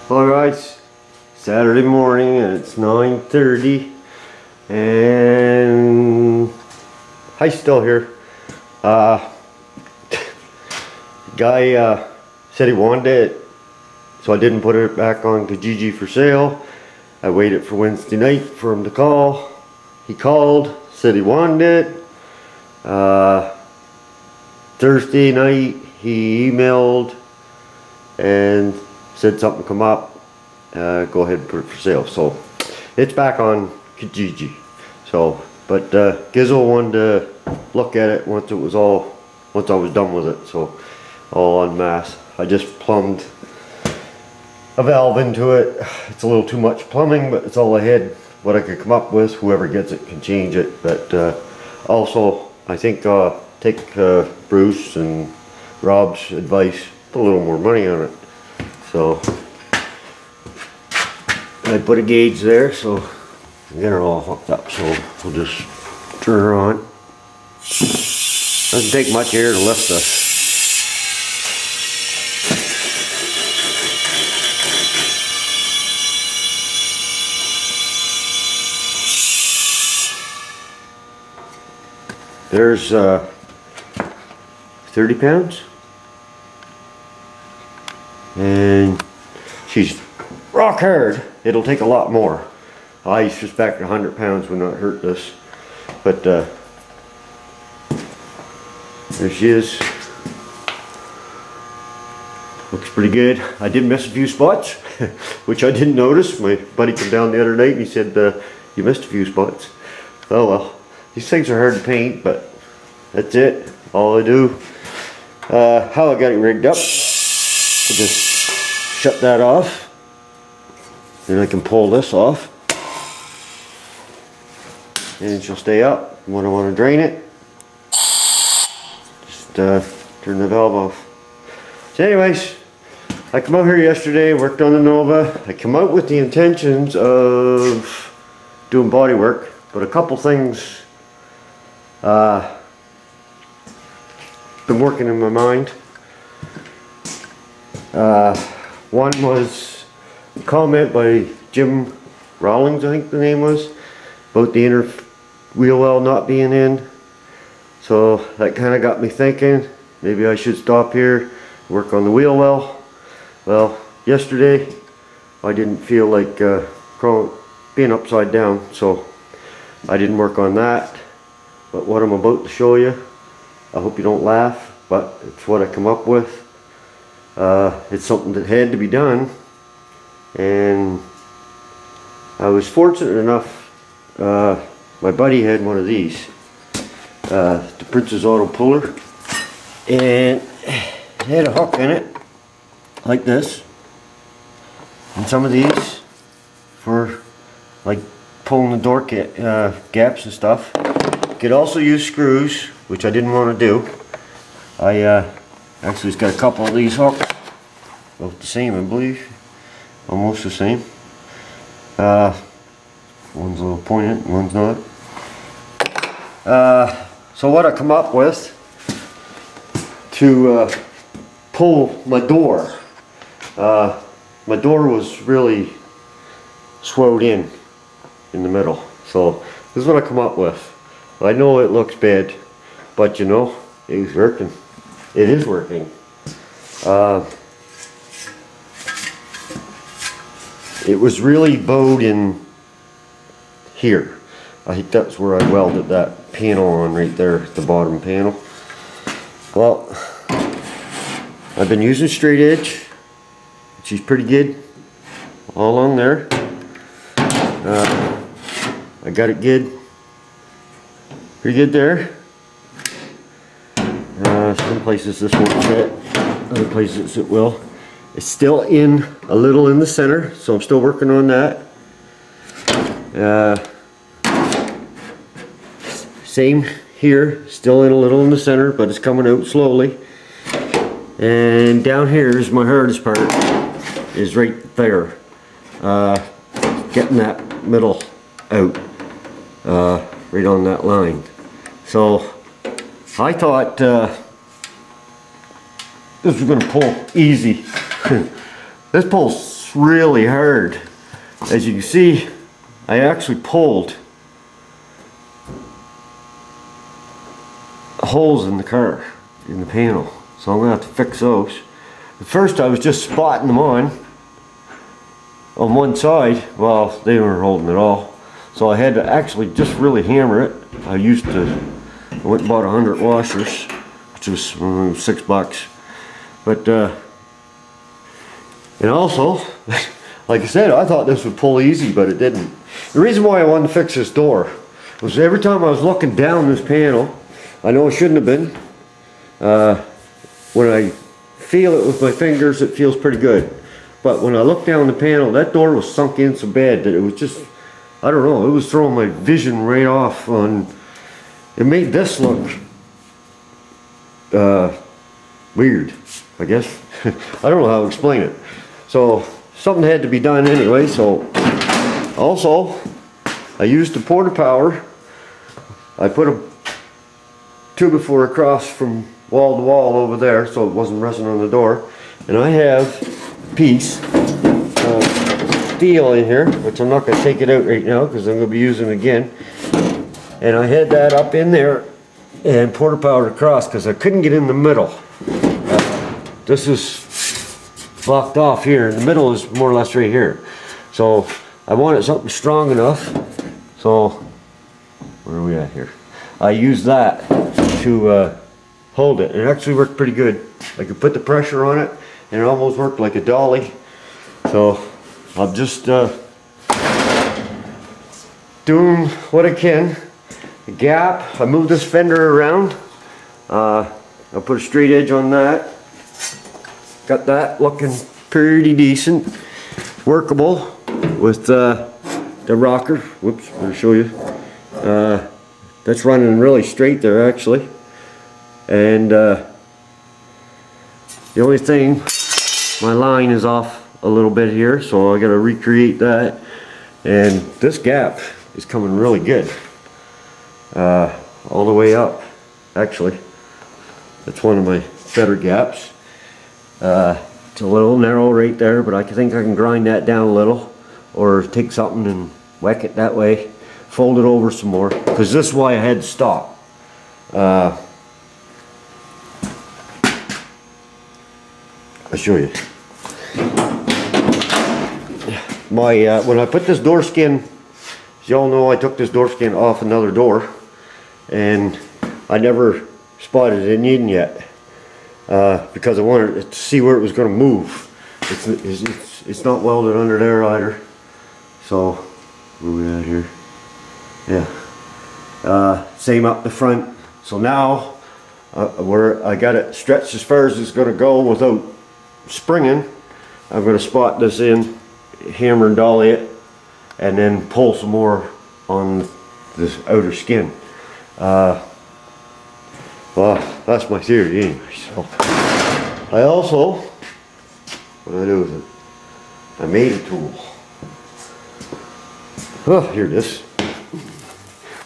Alright, Saturday morning and it's 9:30 and Hy's still here. Guy said he wanted it, so I didn't put it back on Kijiji for sale. I waited for Wednesday night for him to call. He called, said he wanted it. Thursday night he emailed and said something come up, go ahead and put it for sale. So it's back on Kijiji. So, but Gizzo wanted to look at it once I was done with it. So all en masse. I just plumbed a valve into it. It's a little too much plumbing, but it's all I had, what I could come up with. Whoever gets it can change it. But also I think take Bruce and Rob's advice, put a little more money on it. So I put a gauge there, so I get her all hooked up. So we'll just turn her on. Doesn't take much air to lift this. There's 30 pounds. And she's rock hard. It'll take a lot more. I suspect 100 pounds would not hurt this. But there she is. Looks pretty good. I did miss a few spots, which I didn't notice. My buddy came down the other night and he said, you missed a few spots. Oh well. These things are hard to paint, but that's it. All I do. How I got it rigged up. I'll just shut that off. Then I can pull this off. And she'll stay up. When I want to drain it, just turn the valve off. So anyways, I come out here yesterday, worked on the Nova. I come out with the intentions of doing body work, but a couple things been working in my mind. One was a comment by Jim Rawlings, I think the name was, about the inner wheel well not being in. So that kind of got me thinking, maybe I should stop here, work on the wheel well. Well, yesterday I didn't feel like being upside down, so I didn't work on that. But what I'm about to show you, I hope you don't laugh, but it's what I come up with. It's something that had to be done, and I was fortunate enough, my buddy had one of these, the Princess Auto Puller, and it had a hook in it, like this, and some of these for like pulling the door gaps and stuff. You could also use screws, which I didn't want to do. I actually got a couple of these hooks, both the same I believe, almost the same. One's a little pointed, one's not. So what I come up with to pull my door. My door was really swelled in the middle. So this is what I come up with. I know it looks bad, but you know, it's working. It is working. It was really bowed in here. I think that's where I welded that panel on right there, the bottom panel. Well, I've been using straight edge. She's pretty good all along there. I got it good. Pretty good there. Some places this won't fit, other places it will. It's still in a little in the center, so I'm still working on that. Same here, still in a little in the center, but it's coming out slowly. And down here is my hardest part, is right there. Getting that middle out, right on that line. So I thought this was going to pull easy. This pulls It's really hard. As you can see, I actually pulled holes in the car, in the panel. So I'm gonna have to fix those. At first I was just spotting them on one side. Well, they weren't holding at all. So I had to actually just really hammer it. I went and bought 100 washers, which was $6. But, and also, like I said, I thought this would pull easy, but it didn't. The reason why I wanted to fix this door was every time I was looking down this panel, I know I shouldn't have been, when I feel it with my fingers, it feels pretty good. But when I look down the panel, that door was sunk in so bad that it was just, I don't know, it was throwing my vision right off on, it made this look weird, I guess. I don't know how to explain it. So something had to be done anyway. So also I used the porta power. I put a 2x4 across from wall to wall over there so it wasn't resting on the door. And I have a piece of steel in here, which I'm not going to take it out right now because I'm going to be using it again. And I had that up in there and porta powered across because I couldn't get in the middle. This is blocked off here, and the middle is more or less right here. So I wanted something strong enough. So where are we at here? I used that to hold it, and it actually worked pretty good. I could put the pressure on it, and it almost worked like a dolly. So I'm just doing what I can. The gap, I moved this fender around. I put a straight edge on that. Got that looking pretty decent, workable with the rocker. Whoops, I'll show you. That's running really straight there actually. And the only thing, my line is off a little bit here, so I got to recreate that. And this gap is coming really good, all the way up. Actually, that's one of my better gaps. It's a little narrow right there, but I think I can grind that down a little, or take something and whack it that way, fold it over some more, because this is why I had to stop. I'll show you. When I put this door skin, as y'all know, I took this door skin off another door, and I never spotted it in yet. Because I wanted to see where it was going to move. It's not welded under there either. So where are we at here? Yeah. Same up the front. So now where I got it stretched as far as it's going to go without springing, I'm going to spot this in, hammer and dolly it, and then pull some more on this outer skin. Well, that's my theory anyway. So I also, what did I do with it? I made a tool. Oh, here it is.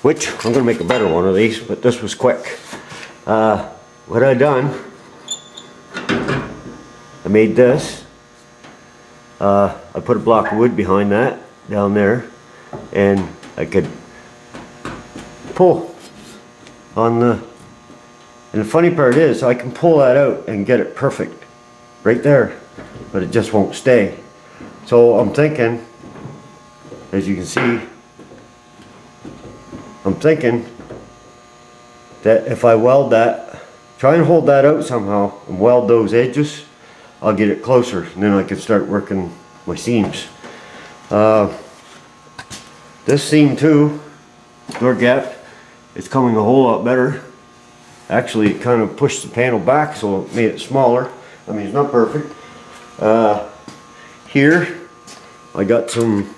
Which I'm going to make a better one of these, but this was quick. What I done, I made this. I put a block of wood behind that down there, and I could pull on the. And the funny part is, I can pull that out and get it perfect right there, but it just won't stay. So I'm thinking, as you can see, I'm thinking that if I weld that, try and hold that out somehow and weld those edges, I'll get it closer, and then I can start working my seams. This seam too, door gap, it's coming a whole lot better. Actually, it kind of pushed the panel back, so it made it smaller. I mean, it's not perfect. Here, I got some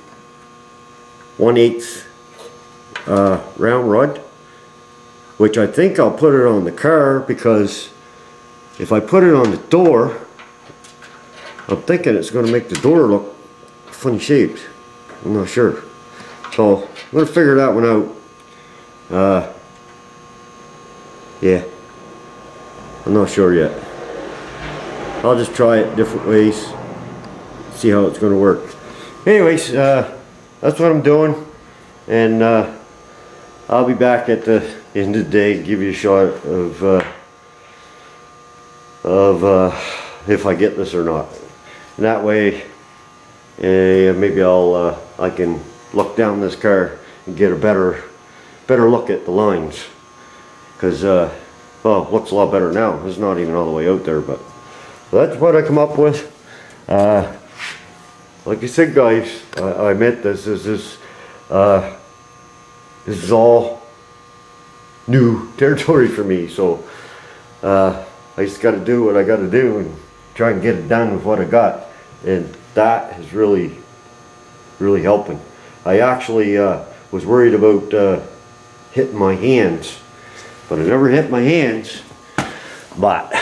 1/8 round rod, which I think I'll put it on the car, because if I put it on the door, I'm thinking it's going to make the door look funny shaped. I'm not sure. So, I'm going to figure that one out. Yeah, I'm not sure yet. I'll just try it different ways, see how it's going to work. Anyways, that's what I'm doing, and I'll be back at the end of the day, give you a shot of if I get this or not. And that way, maybe I can look down this car and get a better look at the lines, because well, it looks a lot better now. It's not even all the way out there, but that's what I come up with. Like I said, guys, I admit this is all new territory for me, so I just got to do what I got to do and try and get it done with what I got, and that is really helping. I actually was worried about hitting my hands, but I never hit my hands. But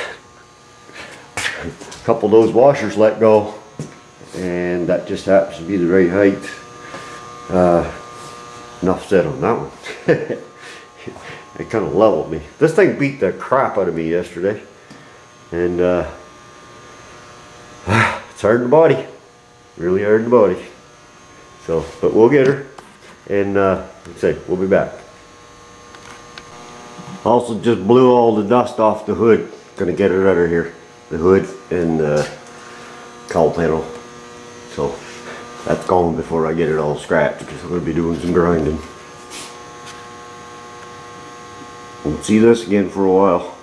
a couple of those washers let go, and that just happens to be the right height. Enough said on that one. It kind of leveled me. This thing beat the crap out of me yesterday, and it's hard in the body, really hard in the body. So, but we'll get her, and like I say, we'll be back. Also just blew all the dust off the hood. Gonna get it out of here, the hood and the cowl panel. So that's gone before I get it all scratched, because I'm gonna be doing some grinding. Won't see this again for a while.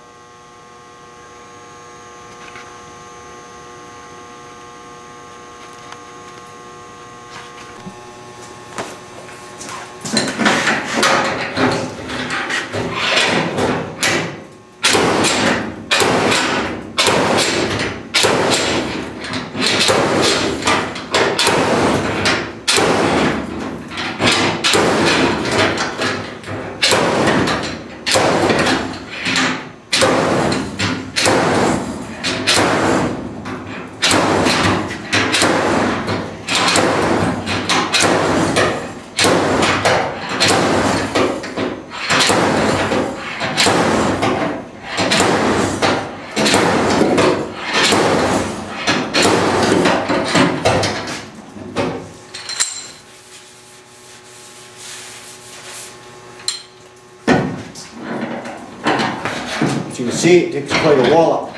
As you can see, it takes quite a wallop.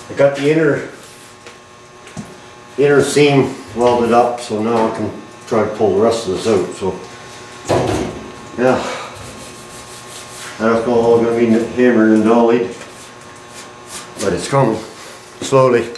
I got the inner seam welded up, so now I can try to pull the rest of this out. So yeah, that's all going to be hammered and dollied, but it's coming slowly.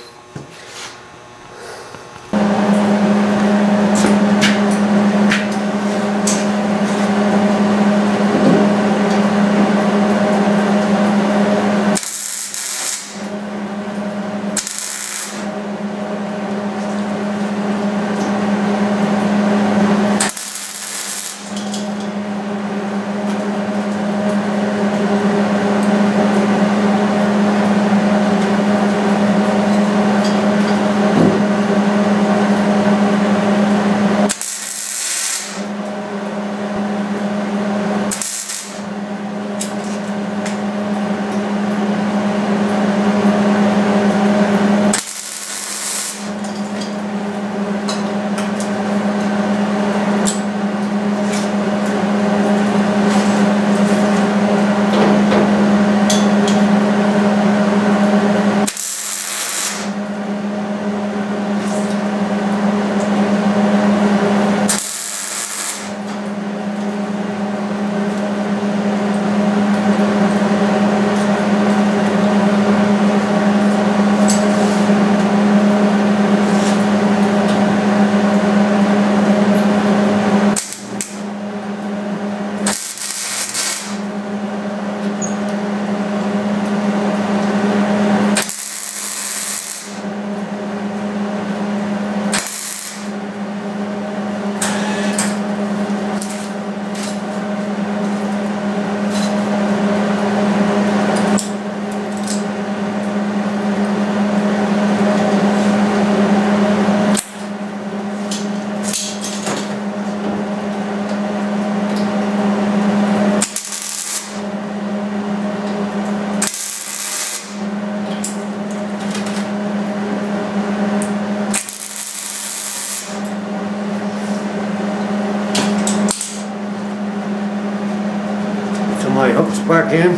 back in.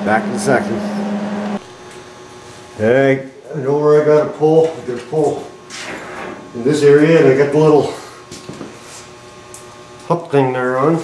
Back in a second. Okay, I know where I gotta pull. I gotta pull in this area, and I got the little hook thing there on.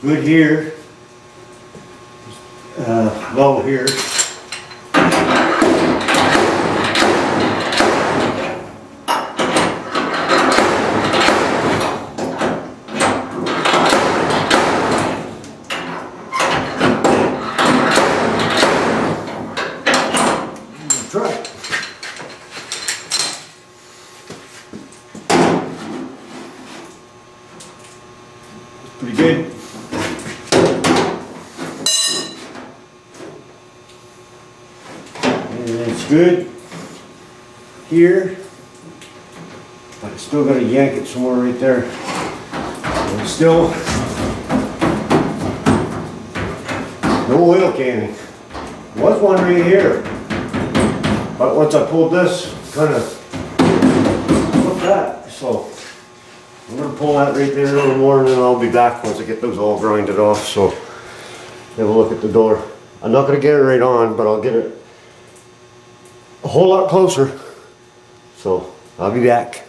Good here, low here. Try it. Pretty good. It's good here, but I still got to yank it somewhere right there. And still no oil canning. Was one right here, but once I pulled this, kind of put that. So I'm going to pull that right there a little more, and then I'll be back once I get those all grinded off. So have a look at the door. I'm not going to get it right on, but I'll get it a whole lot closer. So I'll be back.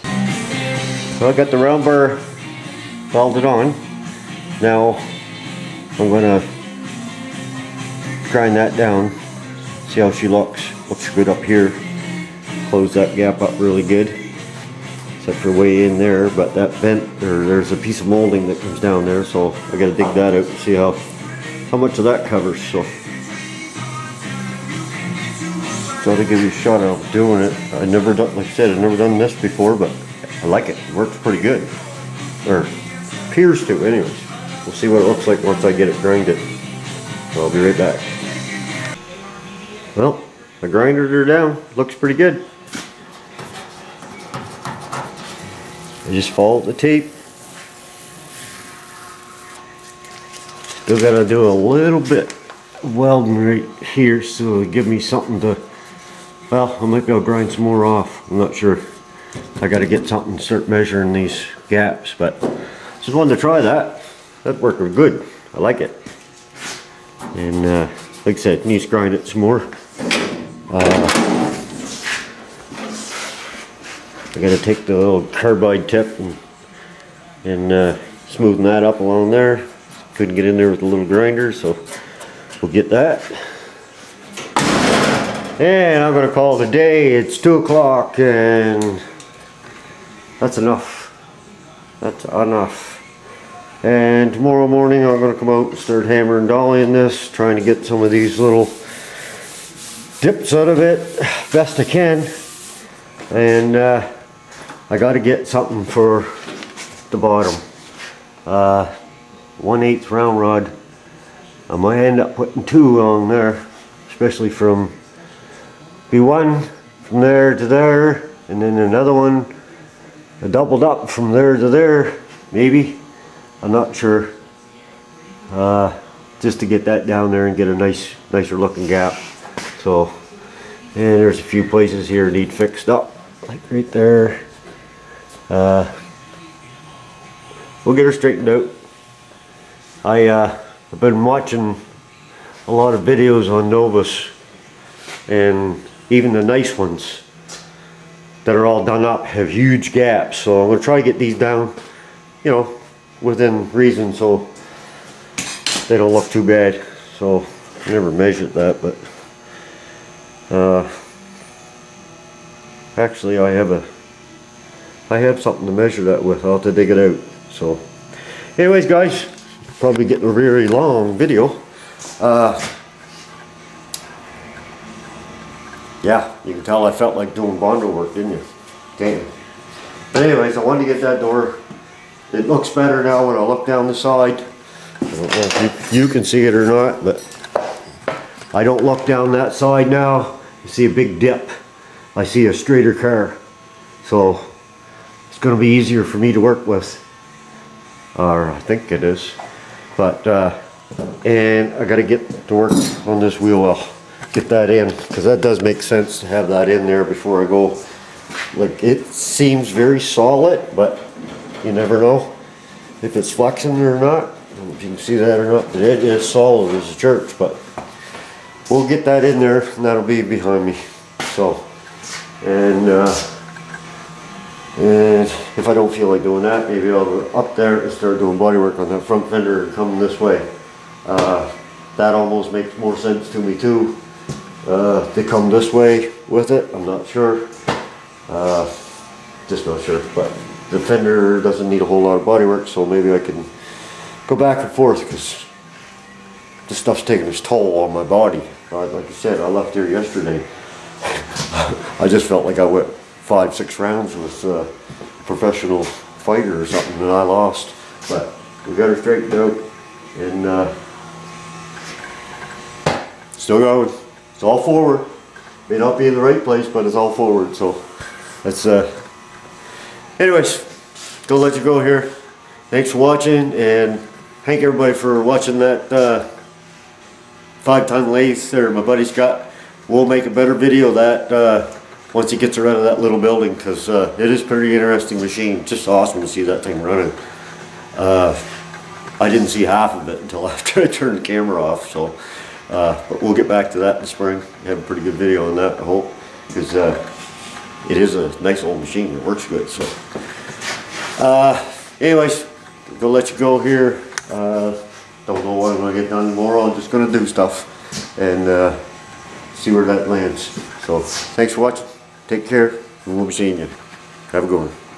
So I got the round bar welded on. Now I'm gonna grind that down, see how she looks. Looks good up here. Close that gap up really good, except for way in there, but that bent, or there's a piece of molding that comes down there, so I gotta dig that out and see how much of that covers. So to give you a shot of doing it. I never done, like I said, I've never done this before, but I like it. It works pretty good, or appears to anyways. We'll see what it looks like once I get it grinded. So I'll be right back. Well, I grinded her down. Looks pretty good. I just followed the tape. Still gotta do a little bit of welding right here, so it'll give me something to, well, I might be able to grind some more off. I'm not sure. I got to get something to start measuring these gaps, but just wanted to try that. That worked good. I like it. And like I said, needs to grind it some more. I got to take the little carbide tip and smoothen that up along there. Couldn't get in there with the little grinder, so we'll get that. And I'm going to call it a day. It's 2 o'clock, and that's enough. That's enough. And tomorrow morning I'm going to come out and start hammering dollying this, trying to get some of these little dips out of it best I can. And I got to get something for the bottom. 1/8 round rod. I might end up putting 2 on there, especially from be one from there to there, and then another one doubled up from there to there, maybe. I'm not sure. Just to get that down there and get a nicer looking gap. So, and there's a few places here need fixed up, like right there. We'll get her straightened out. I've been watching a lot of videos on Novus, and even the nice ones that are all done up have huge gaps. So I'm going to try to get these down, you know, within reason, so they don't look too bad. So I never measured that, but actually I have something to measure that with. I'll have to dig it out. So anyways, guys, probably getting a very long video. Yeah, you can tell I felt like doing bondo work, didn't you? Damn. But anyways, I wanted to get that door. It looks better now when I look down the side. I don't know if you can see it or not, but I don't look down that side now. You see a big dip. I see a straighter car. So it's going to be easier for me to work with. Or I think it is. But, and I got to get to work on this wheel well. Get that in, because that does make sense to have that in there before I go. Like, it seems very solid, but you never know if it's flexing or not. I don't know if you can see that or not, but it is solid as a church. But we'll get that in there, and that'll be behind me. So, and if I don't feel like doing that, maybe I'll go up there and start doing body work on that front fender and come this way. That almost makes more sense to me too. To come this way with it, I'm not sure. Just not sure, but the fender doesn't need a whole lot of body work, so maybe I can go back and forth, because this stuff's taking its toll on my body. Like I said, I left here yesterday. I just felt like I went 5-6 rounds with a professional fighter or something, and I lost. But we got her straightened out, and still going. It's all forward. May not be in the right place, but it's all forward. So that's anyways, gonna let you go here. Thanks for watching, and thank everybody for watching that 5-ton lathe there my buddy's got. We'll make a better video of that once he gets her out of that little building, because it is a pretty interesting machine. Just awesome to see that thing running. I didn't see half of it until after I turned the camera off. So. But we'll get back to that in the spring. Have a pretty good video on that, I hope, because it is a nice old machine. It works good. So, anyways, gonna let you go here. Don't know what I'm gonna get done tomorrow. I'm just gonna do stuff and see where that lands. So, thanks for watching. Take care, and we'll be seeing you. Have a good one.